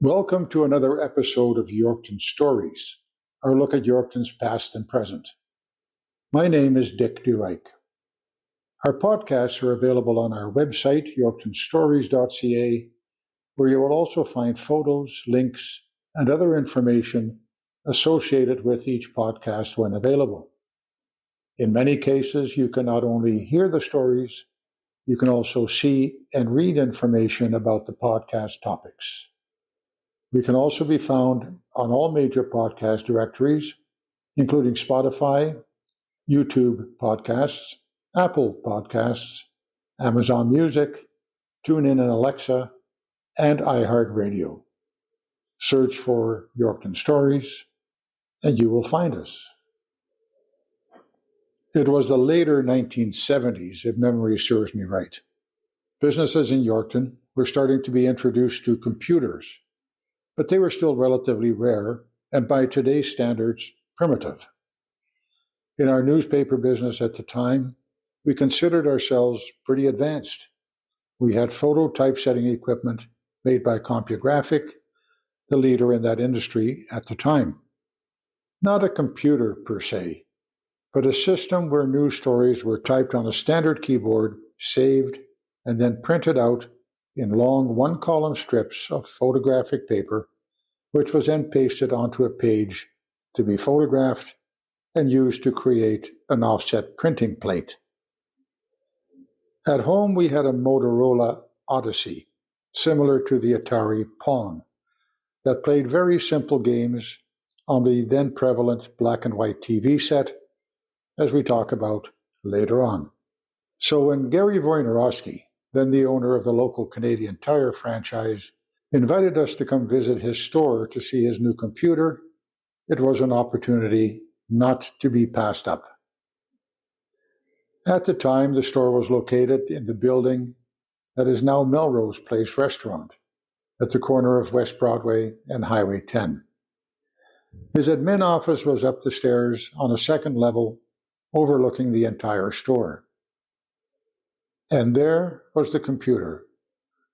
Welcome to another episode of Yorkton Stories, our look at Yorkton's past and present. My name is Dick DeRyk. Our podcasts are available on our website, yorktonstories.ca, where you will also find photos, links, and other information associated with each podcast when available. In many cases, you can not only hear the stories, you can also see and read information about the podcast topics. We can also be found on all major podcast directories, including Spotify, YouTube podcasts, Apple podcasts, Amazon Music, TuneIn and Alexa, and iHeartRadio. Search for Yorkton Stories, and you will find us. It was the later 1970s, if memory serves me right. Businesses in Yorkton were starting to be introduced to computers, but they were still relatively rare and by today's standards, primitive. In our newspaper business at the time, we considered ourselves pretty advanced. We had photo typesetting equipment made by CompuGraphic, the leader in that industry at the time. Not a computer per se, but a system where news stories were typed on a standard keyboard, saved, and then printed out in long one-column strips of photographic paper, which was then pasted onto a page to be photographed and used to create an offset printing plate. At home, we had a Motorola Odyssey, similar to the Atari Pong, that played very simple games on the then prevalent black and white TV set, as we talk about later on. So when Gary Wojnarowski, then the owner of the local Canadian Tire franchise, invited us to come visit his store to see his new computer, it was an opportunity not to be passed up. At the time, the store was located in the building that is now Melrose Place Restaurant, at the corner of West Broadway and Highway 10. His admin office was up the stairs on a second level, overlooking the entire store. And there was the computer,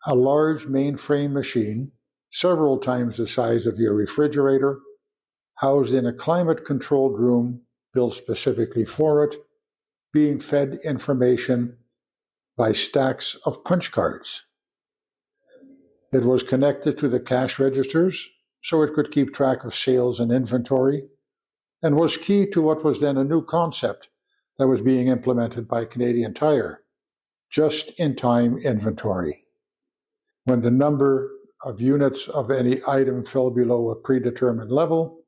a large mainframe machine, several times the size of your refrigerator, housed in a climate-controlled room built specifically for it, being fed information by stacks of punch cards. It was connected to the cash registers, so it could keep track of sales and inventory, and was key to what was then a new concept that was being implemented by Canadian Tire, just-in-time inventory. When the number of units of any item fell below a predetermined level,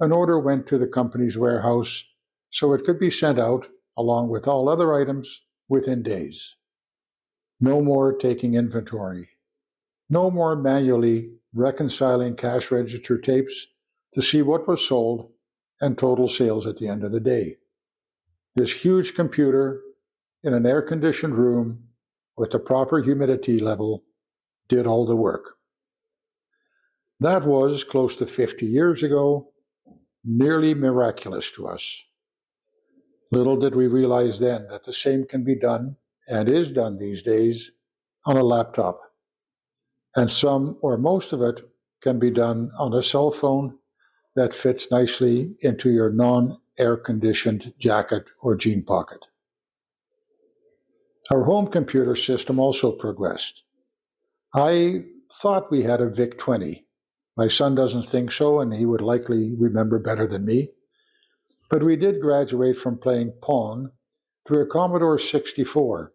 an order went to the company's warehouse so it could be sent out, along with all other items, within days. No more taking inventory. No more manually reconciling cash register tapes to see what was sold and total sales at the end of the day. This huge computer in an air-conditioned room with the proper humidity level did all the work. That was close to 50 years ago, nearly miraculous to us. Little did we realize then that the same can be done, and is done these days, on a laptop. And some or most of it can be done on a cell phone that fits nicely into your non-air-conditioned jacket or jean pocket. Our home computer system also progressed. I thought we had a VIC-20. My son doesn't think so, and he would likely remember better than me. But we did graduate from playing Pong to a Commodore 64,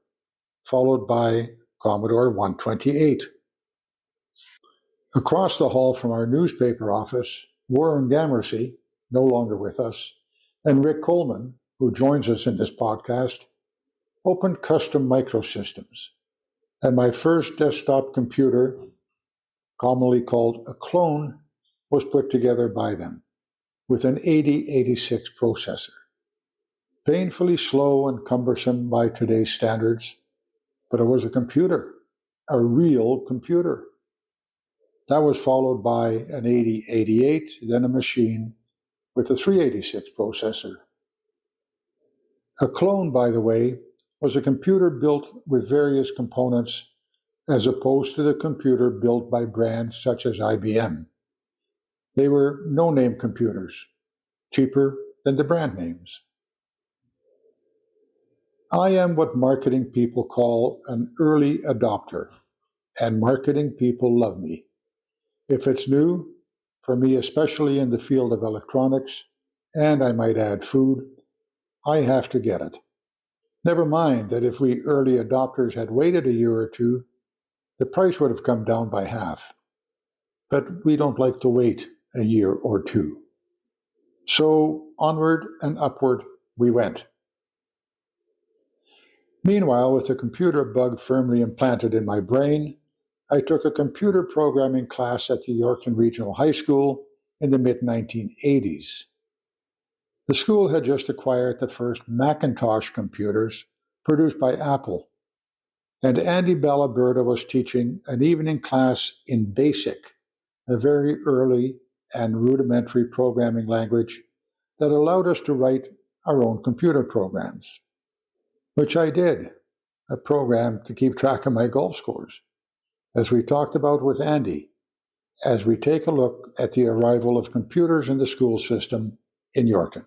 followed by Commodore 128. Across the hall from our newspaper office, Warren Gamracy, no longer with us, and Rick Coleman, who joins us in this podcast, opened Custom Microsystems, and my first desktop computer, commonly called a clone, was put together by them with an 8086 processor. Painfully slow and cumbersome by today's standards, but it was a computer, a real computer. That was followed by an 8088, then a machine with a 386 processor. A clone, by the way, was a computer built with various components as opposed to the computer built by brands such as IBM. They were no-name computers, cheaper than the brand names. I am what marketing people call an early adopter, and marketing people love me. If it's new, for me especially in the field of electronics, and I might add food, I have to get it. Never mind that if we early adopters had waited a year or two, the price would have come down by half. But we don't like to wait a year or two. So onward and upward we went. Meanwhile, with a computer bug firmly implanted in my brain, I took a computer programming class at the Yorkton Regional High School in the mid-1980s. The school had just acquired the first Macintosh computers produced by Apple, and Andy Balaberda was teaching an evening class in BASIC, a very early and rudimentary programming language that allowed us to write our own computer programs, which I did, a program to keep track of my golf scores, as we talked about with Andy, as we take a look at the arrival of computers in the school system in Yorkton.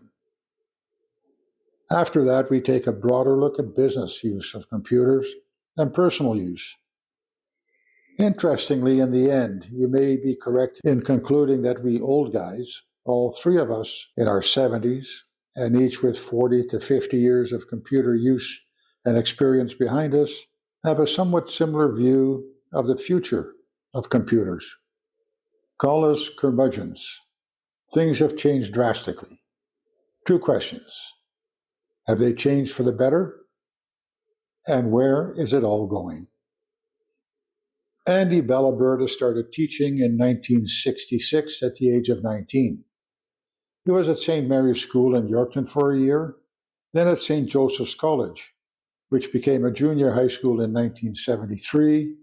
After that, we take a broader look at business use of computers and personal use. Interestingly, in the end, you may be correct in concluding that we old guys, all three of us in our 70s, and each with 40 to 50 years of computer use and experience behind us, have a somewhat similar view of the future of computers. Call us curmudgeons. Things have changed drastically. Two questions. Have they changed for the better? And where is it all going? Andy Balaberda started teaching in 1966 at the age of 19. He was at St. Mary's School in Yorkton for a year, then at St. Joseph's College, which became a junior high school in 1973,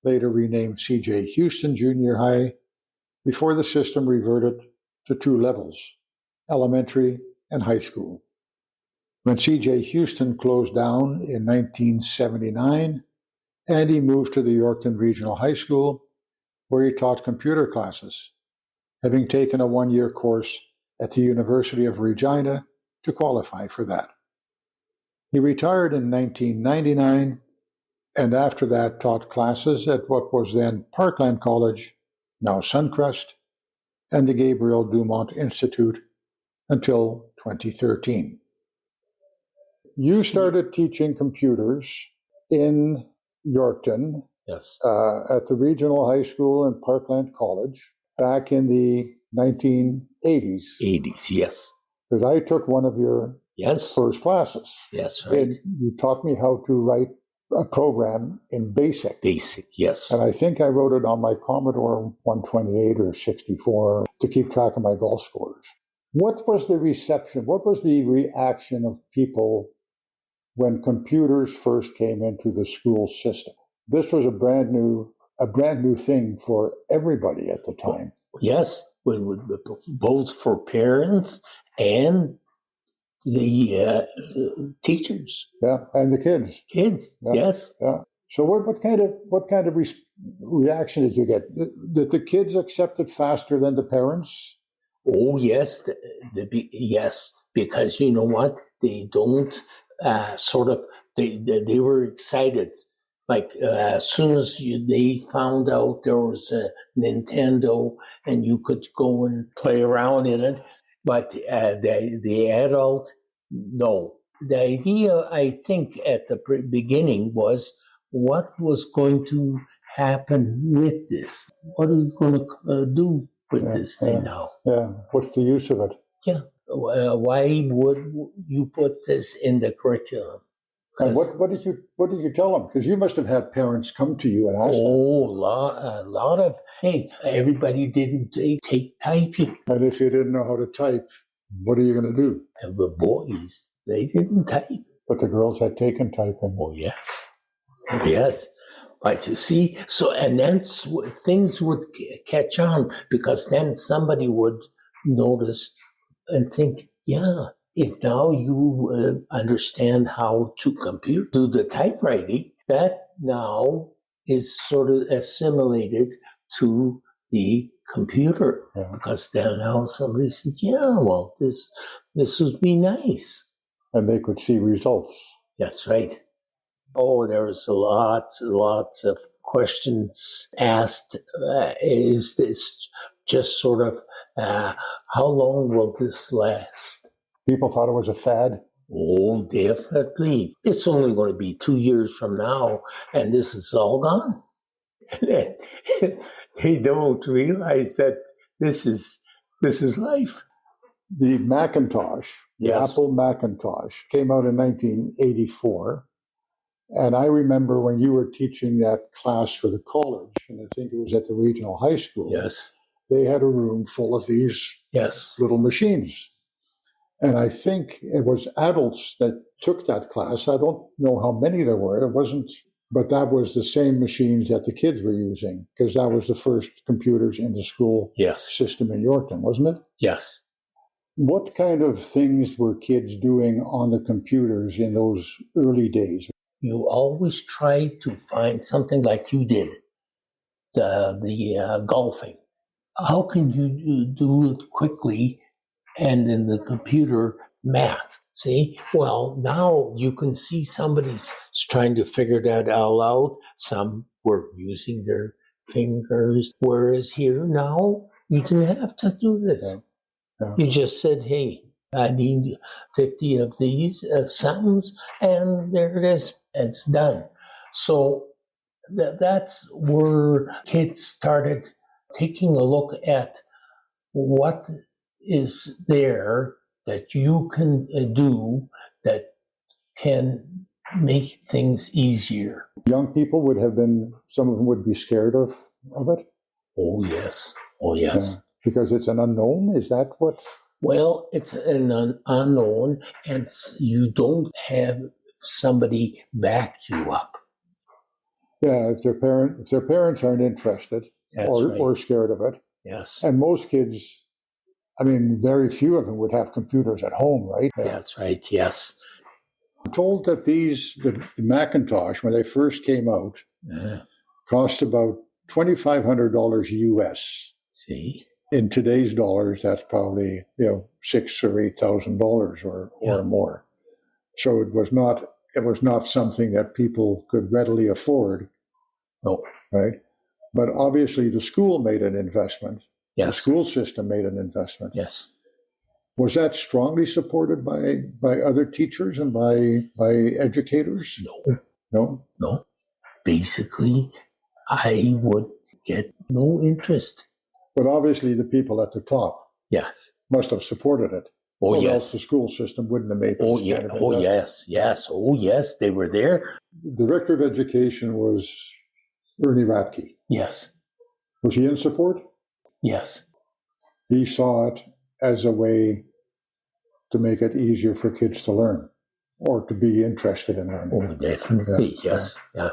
later renamed C.J. Houston Junior High, before the system reverted to two levels, elementary and high school. When C.J. Houston closed down in 1979, Andy moved to the Yorkton Regional High School, where he taught computer classes, having taken a one-year course at the University of Regina to qualify for that. He retired in 1999, and after that taught classes at what was then Parkland College, now Suncrest, and the Gabriel Dumont Institute until 2013. You started teaching computers in Yorkton, Yes. At the Regional High School and Parkland College back in the 1980s. 80s, yes. Because I took one of your Yes. first classes. Yes, right. And you taught me how to write a program in BASIC. BASIC, yes. And I think I wrote it on my Commodore 128 or 64 to keep track of my golf scores. What was the reception? What was the reaction of people when computers first came into the school system? This was a brand new thing for everybody at the time. Yes, both for parents and the teachers. Yeah, and the kids. Kids, Yeah. yes. Yeah. So what kind of reaction did you get? Did the kids accept it faster than the parents? Oh, yes, yes, because you know what? They don't they were excited. Like as soon as they found out there was a Nintendo and you could go and play around in it, but the adult, no. The idea, I think, at the beginning was what was going to happen with this? What are you going to do with this thing now? Yeah, what's the use of it? Yeah, why would you put this in the curriculum? And what did you tell them? Because you must have had parents come to you and ask them. A lot of, hey, everybody didn't take typing. And if you didn't know how to type, what are you going to do? And the boys, they didn't type. But the girls had taken typing. Oh, yes. Yes. But you see, so, and then things would catch on because then somebody would notice and think, yeah, if now you understand how to do the typewriting, that now is sort of assimilated to the computer. Yeah. Because then now somebody said, yeah, well, this would be nice. And they could see results. That's right. Oh, there was lots of questions asked. Is this just sort of, how long will this last? People thought it was a fad. Oh, definitely. It's only going to be 2 years from now, and this is all gone. They don't realize that this is life. The Macintosh, the Yes. Apple Macintosh, came out in 1984. And I remember when you were teaching that class for the college, and I think it was at the regional high school. Yes. They had a room full of these Yes. little machines. And I think it was adults that took that class. I don't know how many there were. It wasn't, but that was the same machines that the kids were using, because that was the first computers in the school Yes. system in Yorkton, wasn't it? Yes. What kind of things were kids doing on the computers in those early days? You always try to find something like you did, the golfing. How can you do it quickly and in the computer math? See? Well, now you can see somebody's trying to figure that all out. Some were using their fingers, whereas here now, you didn't have to do this. Yeah. You just said, hey, I need 50 of these sums, and there it is. It's done. So that's where kids started taking a look at what is there that you can do that can make things easier. Young people would have been, some of them would be scared of it. Oh, yes. Oh, yes. Yeah. Because it's an unknown? Is that what? Well, it's an unknown, and you don't have somebody back you up. Yeah, if their parents aren't interested or scared of it. Yes. And most kids, I mean, very few of them would have computers at home, right? That's right, yes. I'm told that the Macintosh, when they first came out, cost about $2,500 US. See? In today's dollars, that's probably $6,000 or $8,000 or more. So it was not something that people could readily afford. No. Right? But obviously the school made an investment. Yes. The school system made an investment. Yes. Was that strongly supported by other teachers and by educators? No. Basically, I would get no interest. But obviously the people at the top must have supported it. Oh, yes. Else the school system wouldn't have made this kind of investment. Oh, yes. Yes. Oh, yes. They were there. The Director of Education was Ernie Ratke. Yes. Was he in support? Yes. He saw it as a way to make it easier for kids to learn or to be interested in learning. Oh, definitely. Yes. Yeah.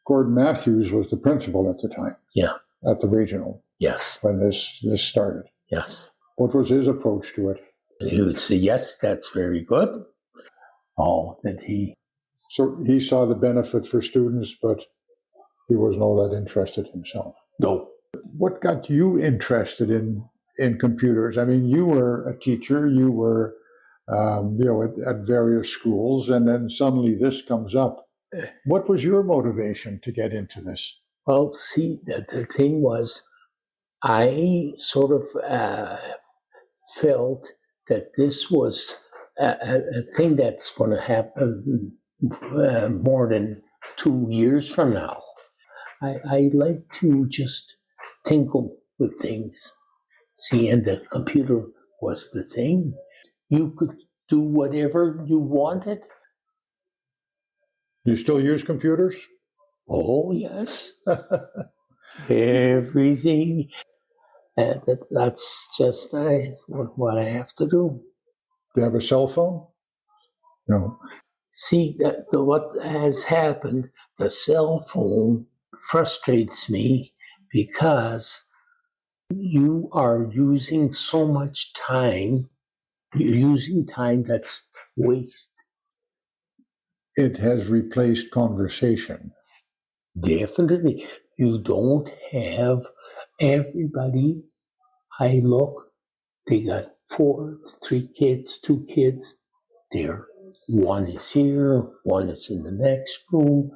Gordon Matthews was the principal at the time. Yeah. At the regional. Yes. When this started. Yes. What was his approach to it? He would say, yes, that's very good. Oh, that he... So he saw the benefit for students, but he wasn't all that interested himself. No. What got you interested in computers? I mean, you were a teacher, you were, at various schools, and then suddenly this comes up. What was your motivation to get into this? Well, see, the thing was, I sort of felt that this was a thing that's going to happen more than 2 years from now. I like to just tinkle with things. See, and the computer was the thing. You could do whatever you wanted. You still use computers? Oh, yes. Everything. That's just what I have to do. Do you have a cell phone? No. See, what has happened, the cell phone frustrates me because you are using so much time. You're using time that's waste. It has replaced conversation. Definitely. You don't have everybody. I look, they got 3 kids, 2 kids. There, one is here, one is in the next room.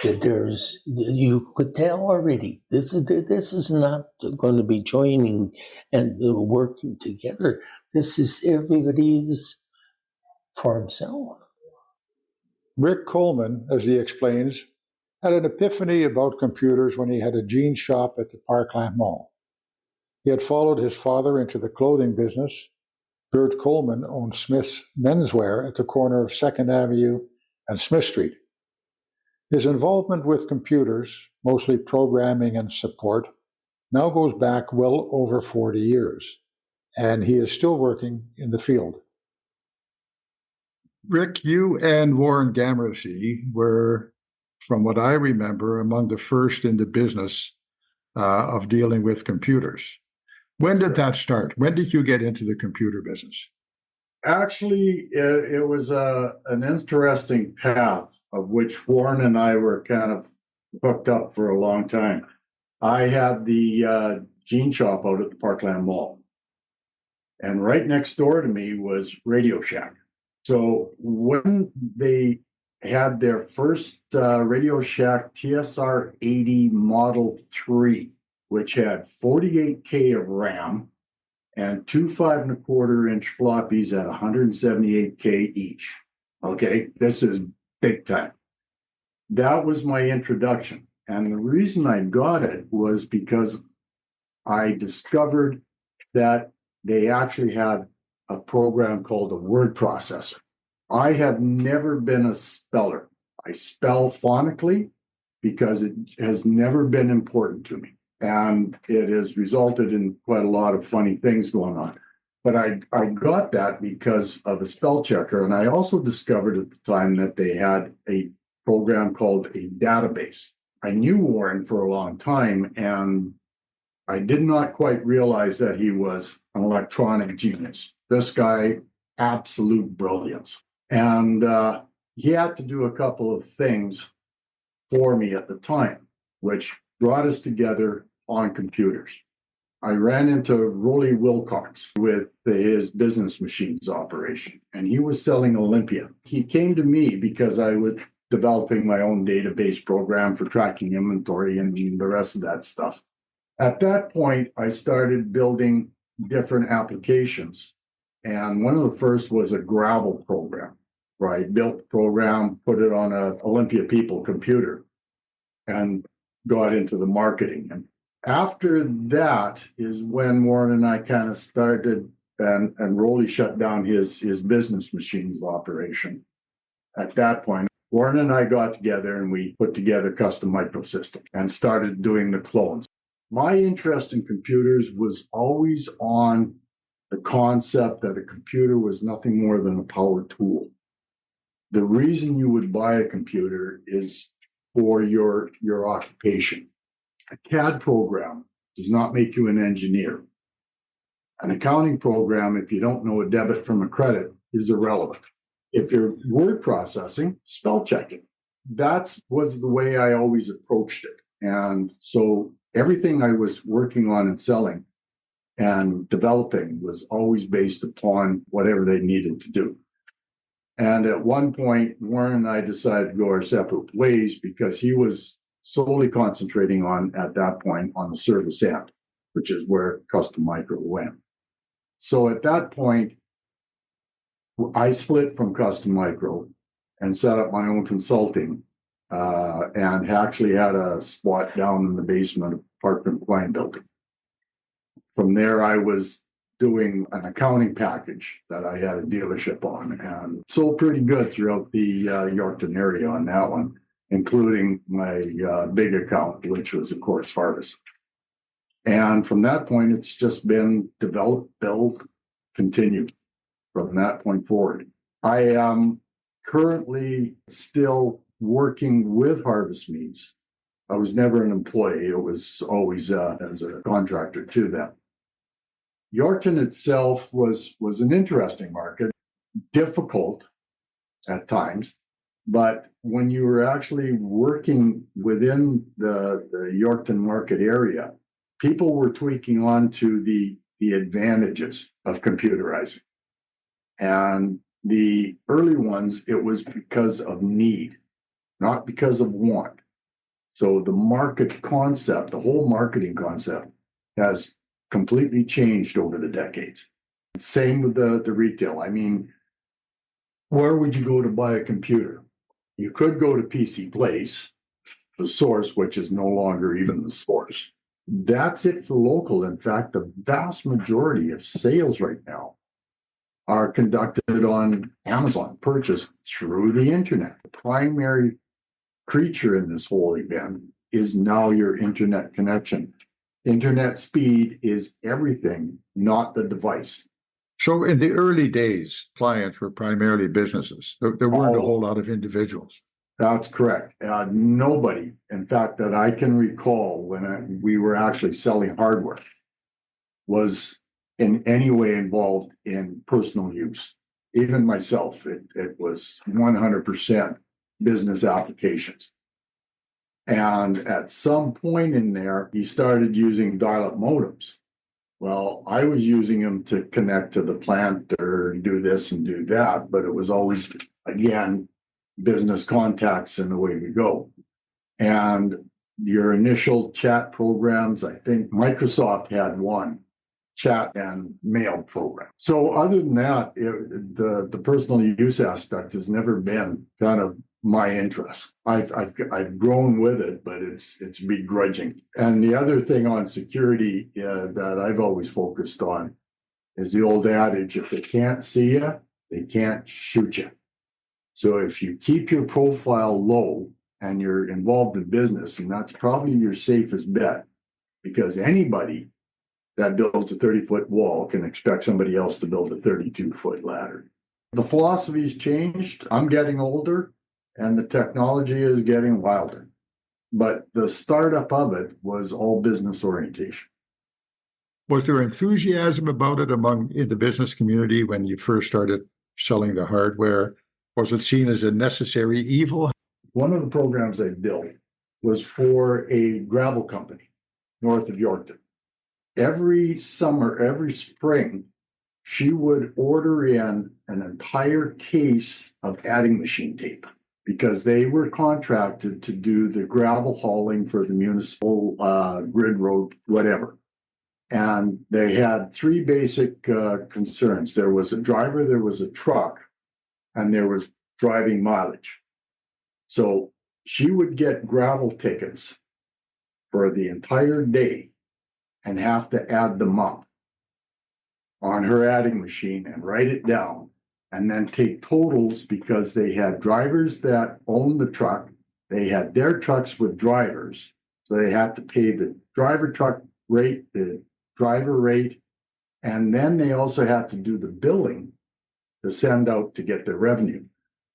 You could tell already. This is not going to be joining and working together. This is everybody's for himself. Rick Coleman, as he explains, had an epiphany about computers when he had a jean shop at the Parkland Mall. He had followed his father into the clothing business. Bert Coleman owned Smith's Menswear at the corner of 2nd Avenue and Smith Street. His involvement with computers, mostly programming and support, now goes back well over 40 years, and he is still working in the field. Rick, you and Warren Gamracy were, from what I remember, among the first in the business of dealing with computers. When did that start? When did you get into the computer business? Actually, it was an interesting path of which Warren and I were kind of hooked up for a long time. I had the jean shop out at the Parkland Mall. And right next door to me was Radio Shack. So when they had their first Radio Shack TSR 80 Model 3, which had 48K of RAM and 2 5.25-inch floppies at 178K each. Okay, this is big time. That was my introduction. And the reason I got it was because I discovered that they actually had a program called a word processor. I have never been a speller. I spell phonically because it has never been important to me. And it has resulted in quite a lot of funny things going on. But I got that because of a spell checker. And I also discovered at the time that they had a program called a database. I knew Warren for a long time, and I did not quite realize that he was an electronic genius. This guy, absolute brilliance. And he had to do a couple of things for me at the time, which brought us together on computers. I ran into Rolly Wilcox with his business machines operation, and he was selling Olympia. He came to me because I was developing my own database program for tracking inventory and the rest of that stuff. At that point, I started building different applications. And one of the first was a Gravel program, where I built the program, put it on an Olympia People computer, and got into the marketing. And after that is when Warren and I kind of started, and Rolly shut down his business machines operation. At that point, Warren and I got together and we put together custom microsystems and started doing the clones. My interest in computers was always on the concept that a computer was nothing more than a power tool. The reason you would buy a computer is for your occupation. A CAD program does not make you an engineer. An accounting program, if you don't know a debit from a credit, is irrelevant. If you're word processing, spell checking. That was the way I always approached it. And so everything I was working on and selling and developing was always based upon whatever they needed to do. And at one point, Warren and I decided to go our separate ways because he was solely concentrating on, at that point, on the service end, which is where Custom Micro went. So at that point, I split from Custom Micro and set up my own consulting and actually had a spot down in the basement of Parkland Wine Building. From there, I was doing an accounting package that I had a dealership on and sold pretty good throughout the Yorkton area on that one, including my big account, which was, of course, Harvest. And from that point, it's just been develop, build, continue from that point forward. I am currently still working with Harvest Meats. I was never an employee. It was always as a contractor to them. Yorkton itself was an interesting market, difficult at times, But when you were actually working within the Yorkton market area, people were tweaking onto the advantages of computerizing. And the early ones, it was because of need, not because of want. So the market concept, the whole marketing concept, has completely changed over the decades. Same with the retail. I mean, where would you go to buy a computer? You could go to PC Place, the source, which is no longer even the source. That's it for local. In fact, the vast majority of sales right now are conducted on Amazon, purchased through the internet. The primary creature in this whole event is now your internet connection. Internet speed is everything, not the device. So in the early days, clients were primarily businesses. There weren't a whole lot of individuals. That's correct. Nobody, in fact, that I can recall when we were actually selling hardware was in any way involved in personal use. Even myself, it was 100% business applications. And at some point in there, he started using dial-up modems. Well, I was using them to connect to the plant or do this and do that, but it was always, again, business contacts and away we go. And your initial chat programs, I think Microsoft had one chat and mail program. So other than that, the personal use aspect has never been kind of my interest. I've grown with it, but it's begrudging. And the other thing on security that I've always focused on is the old adage: if they can't see you, they can't shoot you. So if you keep your profile low and you're involved in business, and that's probably your safest bet, because anybody that builds a 30-foot wall can expect somebody else to build a 32-foot ladder. The philosophy's changed. I'm getting older and the technology is getting wilder. But the startup of it was all business orientation. Was there enthusiasm about it in the business community when you first started selling the hardware? Was it seen as a necessary evil? One of the programs I built was for a gravel company north of Yorkton. Every summer, every spring, she would order in an entire case of adding machine tape because they were contracted to do the gravel hauling for the municipal grid road, whatever. And they had three basic concerns. There was a driver, there was a truck, and there was driving mileage. So she would get gravel tickets for the entire day and have to add them up on her adding machine and write it down, and then take totals because they had drivers that owned the truck. They had their trucks with drivers. So they had to pay the driver truck rate, the driver rate, and then they also had to do the billing to send out to get their revenue.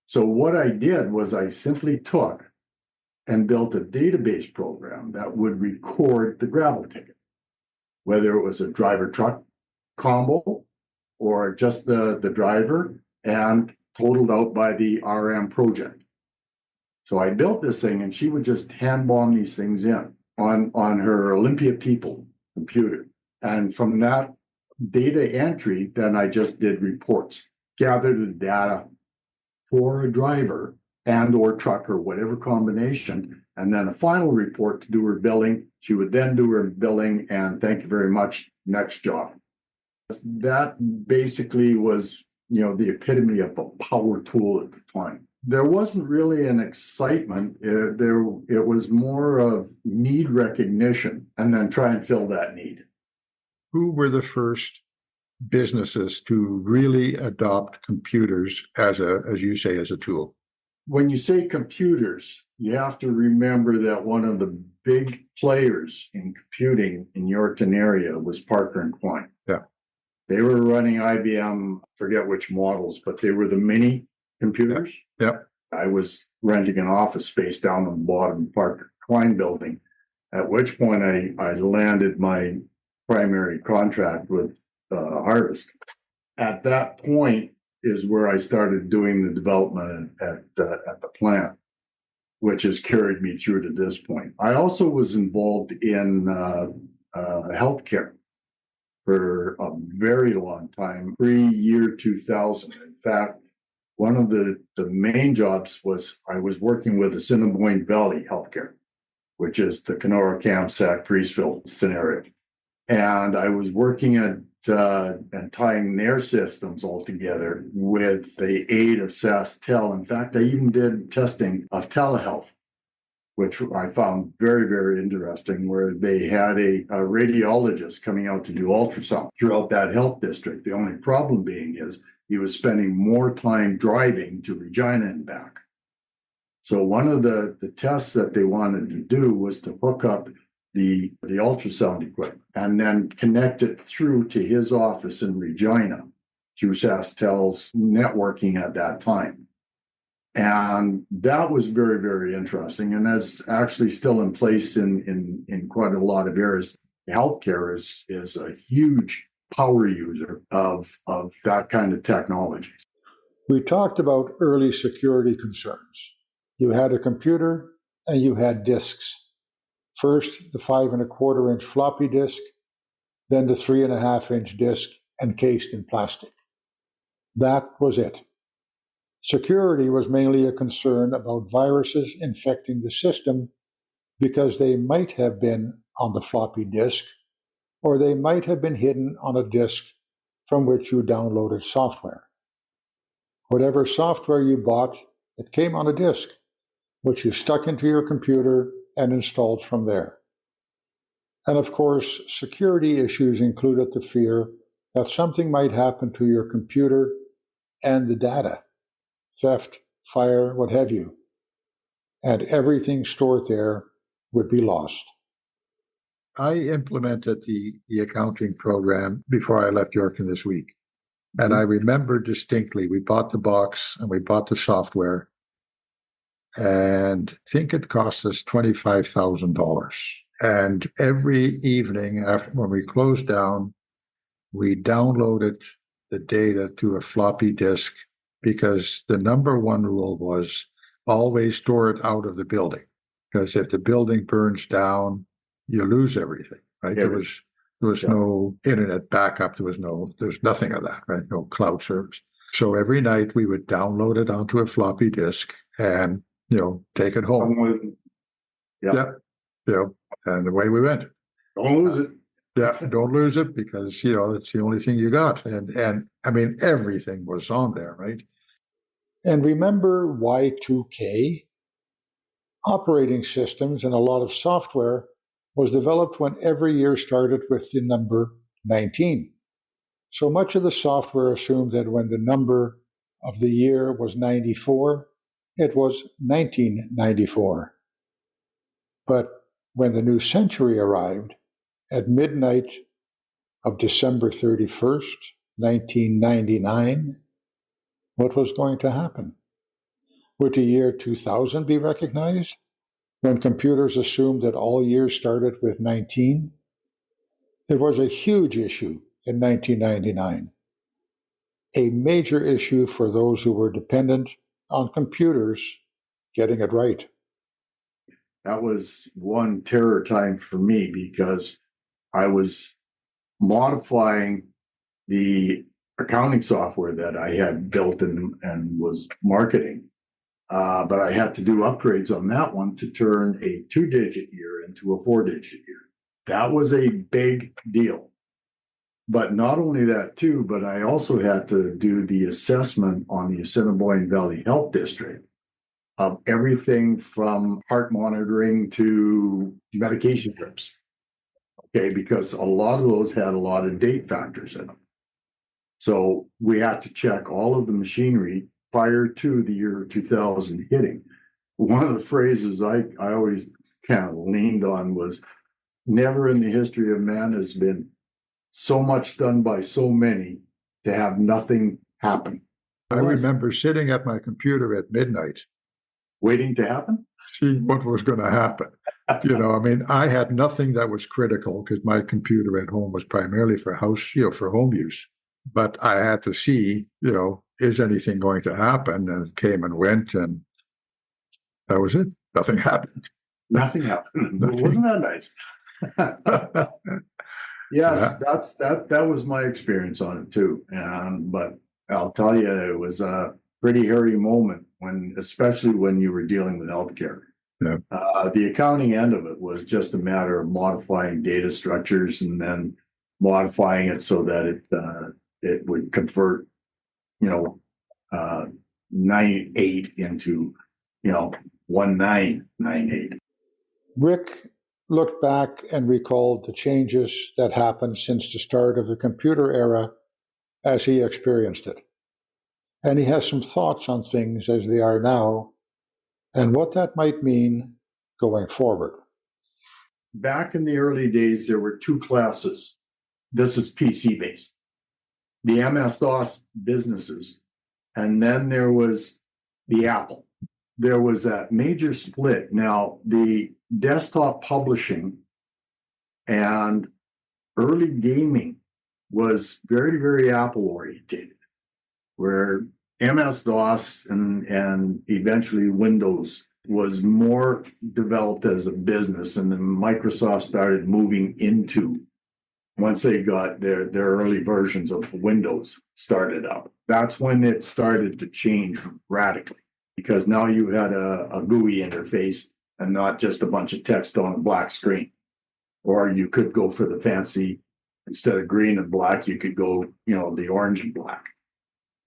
So what I did was I simply took and built a database program that would record the gravel ticket, whether it was a driver truck combo or just the driver, and totaled out by the RM project. So I built this thing and she would just hand bomb these things in on her Olympia People computer. And from that data entry, then I just did reports, gathered the data for a driver and or truck or whatever combination, and then a final report to do her billing. She would then do her billing and thank you very much, next job. That basically was, the epitome of a power tool at the time. There wasn't really an excitement. It was more of need recognition and then try and fill that need. Who were the first businesses to really adopt computers as you say, as a tool? When you say computers, you have to remember that one of the big players in computing in Yorkton area was Parker and Klein. Yeah. They were running IBM, forget which models, but they were the mini computers. Yeah. I was renting an office space down on the bottom Parker Klein building, at which point I landed my primary contract with Harvest. At that point, is where I started doing the development at the plant, which has carried me through to this point. I also was involved in healthcare for a very long time, pre-year 2000. In fact, one of the main jobs was I was working with Assiniboine Valley Healthcare, which is the Kenora, Kamsack, Priestville scenario. And I was working at and tying their systems all together with the aid of SaskTel. In fact, I even did testing of telehealth, which I found very, very interesting, where they had a radiologist coming out to do ultrasound throughout that health district. The only problem being is he was spending more time driving to Regina and back. So one of the tests that they wanted to do was to hook up the ultrasound equipment and then connect it through to his office in Regina through SaskTel's networking at that time. And that was very, very interesting. And that's actually still in place in quite a lot of areas. Healthcare is a huge power user of that kind of technology. We talked about early security concerns. You had a computer and you had disks. First, the 5 1/4 inch floppy disk, then the 3 1/2 inch disk encased in plastic. That was it. Security was mainly a concern about viruses infecting the system because they might have been on the floppy disk, or they might have been hidden on a disk from which you downloaded software. Whatever software you bought, it came on a disk, which you stuck into your computer and installed from there. And of course, security issues included the fear that something might happen to your computer and the data. Theft, fire, what have you. And everything stored there would be lost. I implemented the accounting program before I left Yorkton this week. And I remember distinctly, we bought the box and we bought the software. And I think it cost us $25,000. And every evening after when we closed down, we downloaded the data to a floppy disk, because the number one rule was always store it out of the building. Because if the building burns down, you lose everything, right? Yeah. There was no internet backup. There's nothing of that, right? No cloud service. So every night we would download it onto a floppy disk and, take it home. Yeah. And away we went. Don't lose it. Yeah, don't lose it, because, it's the only thing you got. And I mean, everything was on there, right? And remember Y2K? Operating systems and a lot of software was developed when every year started with the number 19. So much of the software assumed that when the number of the year was 94, it was 1994. But when the new century arrived, at midnight of December 31st, 1999, what was going to happen? Would the year 2000 be recognized, when computers assumed that all years started with 19? It was a huge issue in 1999, a major issue for those who were dependent on computers getting it right. That was one terror time for me, because I was modifying the accounting software that I had built and was marketing. But I had to do upgrades on that one to turn a 2-digit year into a 4-digit year. That was a big deal. But not only that too, but I also had to do the assessment on the Assiniboine Valley Health District of everything from heart monitoring to medication drips. Okay, because a lot of those had a lot of date factors in them. So we had to check all of the machinery prior to the year 2000 hitting. One of the phrases I always kind of leaned on was, never in the history of man has been so much done by so many to have nothing happen. I remember sitting at my computer at midnight, waiting to happen, see what was going to happen. I had nothing that was critical, because my computer at home was primarily for for home use. But I had to see, is anything going to happen? And it came and went, and that was it. Nothing happened. Nothing happened. Nothing. Wasn't that nice? Yes, Yeah. that was my experience on it too. But I'll tell you, it was a pretty hairy moment especially when you were dealing with healthcare. Yeah. The accounting end of it was just a matter of modifying data structures and then modifying it so that it would convert, 98 into, 1998. Rick looked back and recalled the changes that happened since the start of the computer era as he experienced it. And he has some thoughts on things as they are now and what that might mean going forward. Back in the early days, there were two classes. This is PC based. The MS-DOS businesses, and then there was the Apple. There was that major split. Now, the desktop publishing and early gaming was very, very Apple orientated, where MS-DOS and eventually Windows was more developed as a business, and then Microsoft started moving into, once they got their early versions of Windows started up. That's when it started to change radically, because now you had a GUI interface and not just a bunch of text on a black screen. Or you could go for the fancy, instead of green and black, you could go, the orange and black.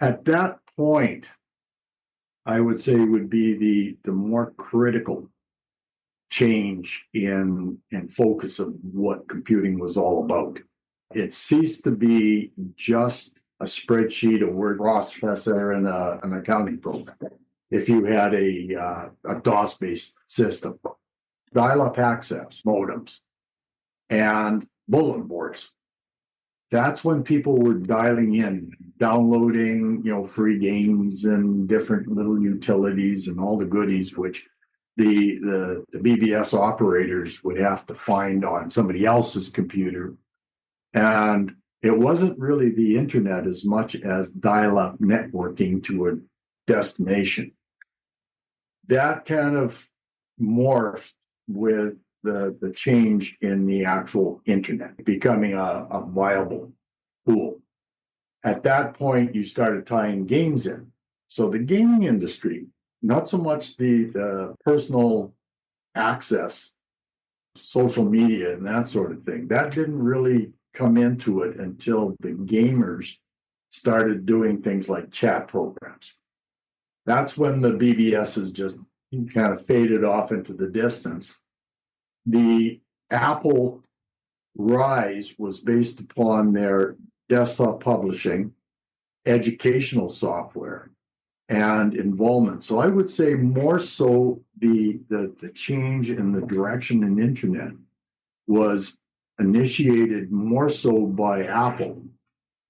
At that point, I would say would be the more critical change in focus of what computing was all about. It ceased to be just a spreadsheet, a word processor, and an accounting program. If you had a DOS-based system, dial-up access modems, and bulletin boards. That's when people were dialing in, downloading, free games and different little utilities and all the goodies, which the BBS operators would have to find on somebody else's computer. And it wasn't really the internet as much as dial-up networking to a destination. That kind of morphed with the change in the actual internet becoming a viable tool. At that point, you started tying games in. So the gaming industry, not so much the personal access, social media and that sort of thing, that didn't really come into it until the gamers started doing things like chat programs. That's when the BBSs just kind of faded off into the distance. The Apple rise was based upon their desktop publishing, educational software, and involvement. So I would say more so the change in the direction in internet was initiated more so by Apple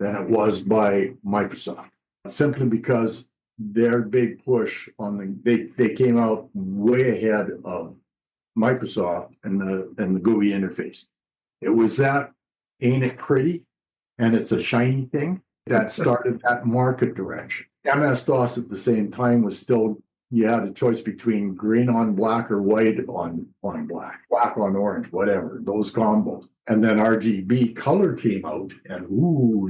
than it was by Microsoft, simply because their big push on they came out way ahead of Microsoft and the GUI interface. It was that ain't it pretty and it's a shiny thing that started that market direction. MS-DOS at the same time was still, you had a choice between green on black or white on black on orange, whatever, those combos. And then RGB color came out, and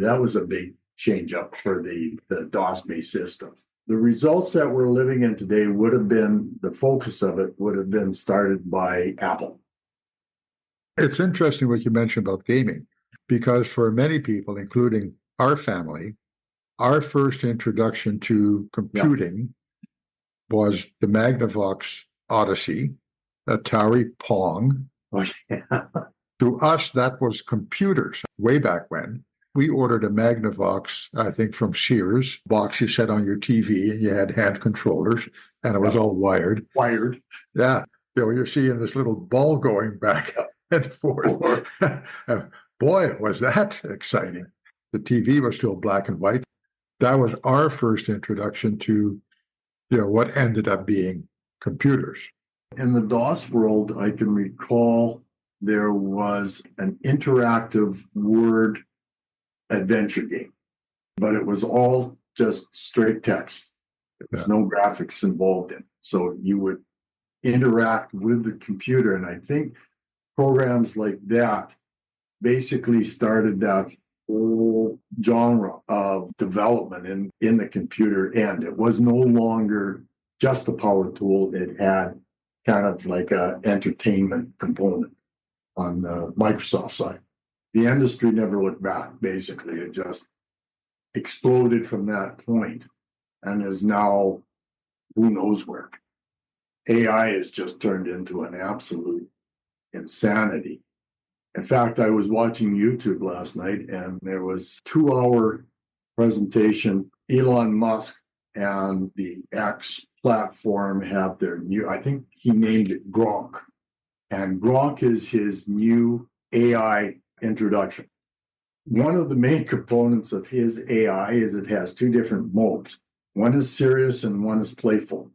that was a big change up for the DOS-based systems. The results that we're living in today would have been, the focus of it would have been started by Apple. It's interesting what you mentioned about gaming, because for many people, including our family, our first introduction to computing was the Magnavox Odyssey, Atari Pong. Oh, yeah. To us, that was computers way back when. We ordered a Magnavox, I think, from Sears, box you set on your TV, and you had hand controllers, and it was all wired. Wired. Yeah. You're seeing this little ball going back and forth. Boy, was that exciting. The TV was still black and white. That was our first introduction to, what ended up being computers. In the DOS world, I can recall there was an interactive word adventure game, but it was all just straight text. There's no graphics involved in it. So you would interact with the computer. And I think programs like that basically started that whole genre of development in the computer end. It was no longer just a power tool. It had kind of like a entertainment component on the Microsoft side. The industry never looked back, basically. It just exploded from that point and is now who knows where. AI has just turned into an absolute insanity. In fact, I was watching YouTube last night and there was a 2-hour presentation. Elon Musk and the X platform have their new, I think he named it Gronk. And Gronk is his new AI introduction. One of the main components of his AI is it has 2 different modes. One is serious and one is playful.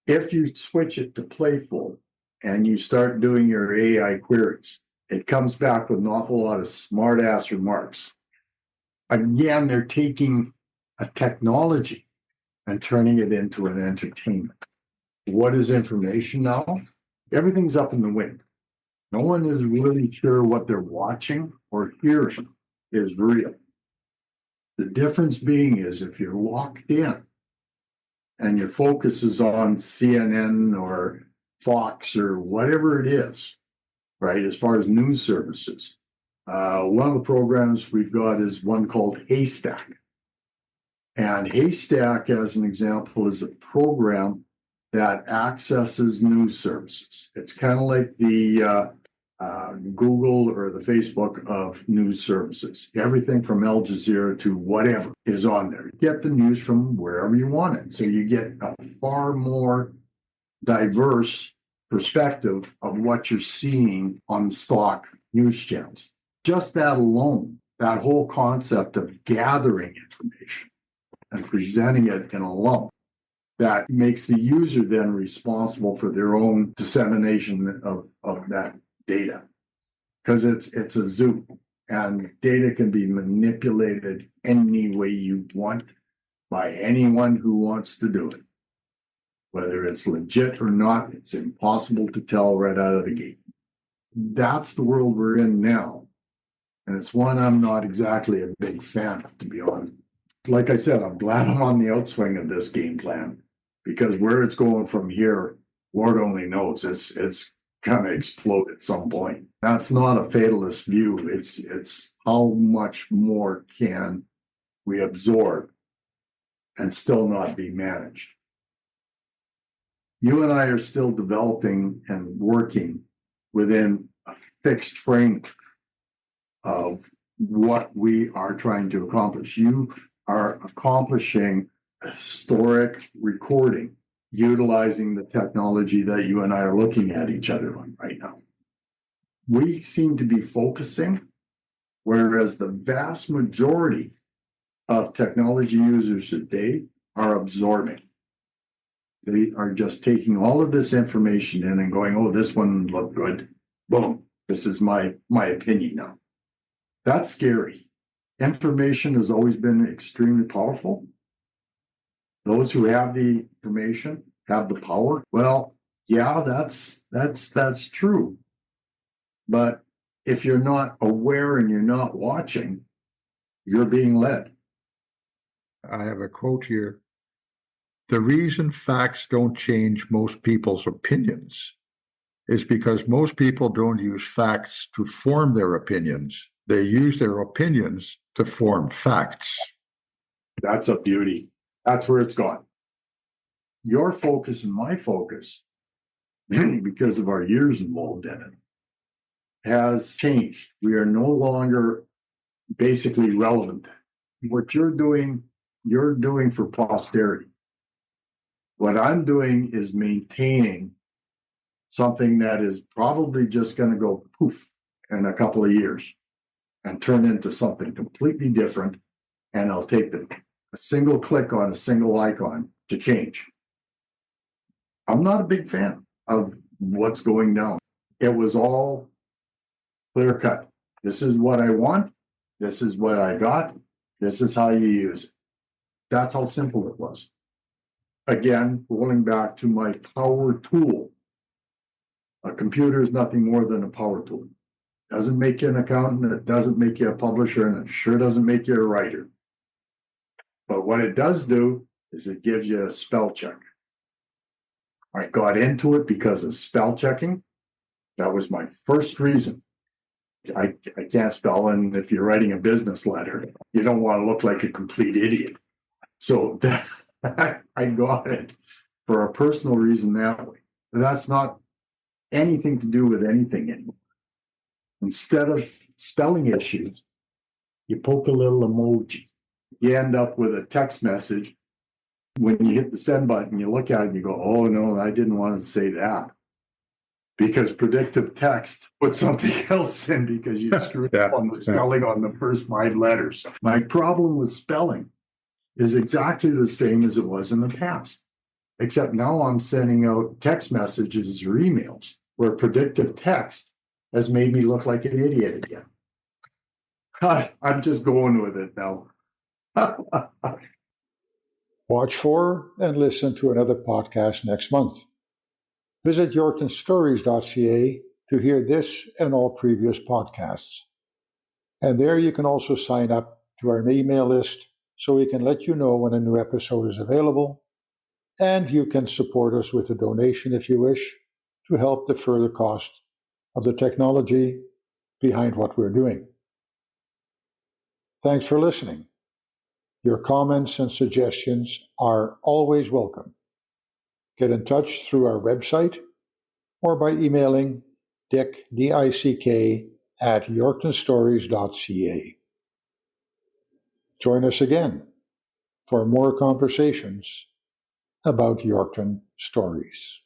If you switch it to playful and you start doing your AI queries, it comes back with an awful lot of smart-ass remarks. Again, they're taking a technology and turning it into an entertainment. What is information now? Everything's up in the wind. No one is really sure what they're watching or hearing is real. The difference being is if you're locked in and your focus is on CNN or Fox or whatever it is, right, as far as news services. One of the programs we've got is one called Haystack. And Haystack, as an example, is a program that accesses news services. It's kind of like the Google or the Facebook of news services. Everything from Al Jazeera to whatever is on there. You get the news from wherever you want it. So you get a far more diverse perspective of what you're seeing on stock news channels. Just that alone, that whole concept of gathering information and presenting it in a lump, that makes the user then responsible for their own dissemination of that data. Because it's a zoo, and data can be manipulated any way you want by anyone who wants to do it. Whether it's legit or not, it's impossible to tell right out of the gate. That's the world we're in now. And it's one I'm not exactly a big fan of, to be honest. Like I said, I'm glad I'm on the outswing of this game plan, because where it's going from here, Lord only knows. It's kind of explode at some point. That's not a fatalist view. It's how much more can we absorb and still not be managed. You and I are still developing and working within a fixed framework of what we are trying to accomplish. You are accomplishing a historic recording, utilizing the technology that you and I are looking at each other on right now. We seem to be focusing, whereas the vast majority of technology users today are absorbing. They are just taking all of this information in and going, oh, this one looked good. Boom. This is my opinion now. That's scary. Information has always been extremely powerful. Those who have the information have the power. Well, yeah, that's true. But if you're not aware and you're not watching, you're being led. I have a quote here. The reason facts don't change most people's opinions is because most people don't use facts to form their opinions. They use their opinions to form facts. That's a beauty. That's where it's gone. Your focus and my focus, mainly because of our years involved in it, has changed. We are no longer basically relevant. What you're doing for posterity. What I'm doing is maintaining something that is probably just going to go poof in a couple of years and turn into something completely different. And I'll take a single click on a single icon to change. I'm not a big fan of what's going down. It was all clear cut. This is what I want. This is what I got. This is how you use it. That's how simple it was. Again, rolling back to my power tool. A computer is nothing more than a power tool. Doesn't make you an accountant, it doesn't make you a publisher, and it sure doesn't make you a writer. But what it does do is it gives you a spell check. I got into it because of spell checking. That was my first reason. I can't spell, and if you're writing a business letter, you don't want to look like a complete idiot. So that's, I got it for a personal reason that way. That's not anything to do with anything anymore. Instead of spelling issues, you poke a little emoji. You end up with a text message. When you hit the send button, you look at it and you go, oh no, I didn't want to say that. Because predictive text put something else in because you screwed up on the spelling on the first 5 letters. My problem with spelling is exactly the same as it was in the past. Except now I'm sending out text messages or emails where predictive text has made me look like an idiot again. I'm just going with it now. Watch for and listen to another podcast next month. Visit yorktonstories.ca to hear this and all previous podcasts. And there you can also sign up to our email list so we can let you know when a new episode is available. And you can support us with a donation if you wish to help defer the cost of the technology behind what we're doing. Thanks for listening. Your comments and suggestions are always welcome. Get in touch through our website or by emailing Dick, D-I-C-K, @yorktonstories.ca. Join us again for more conversations about Yorkton stories.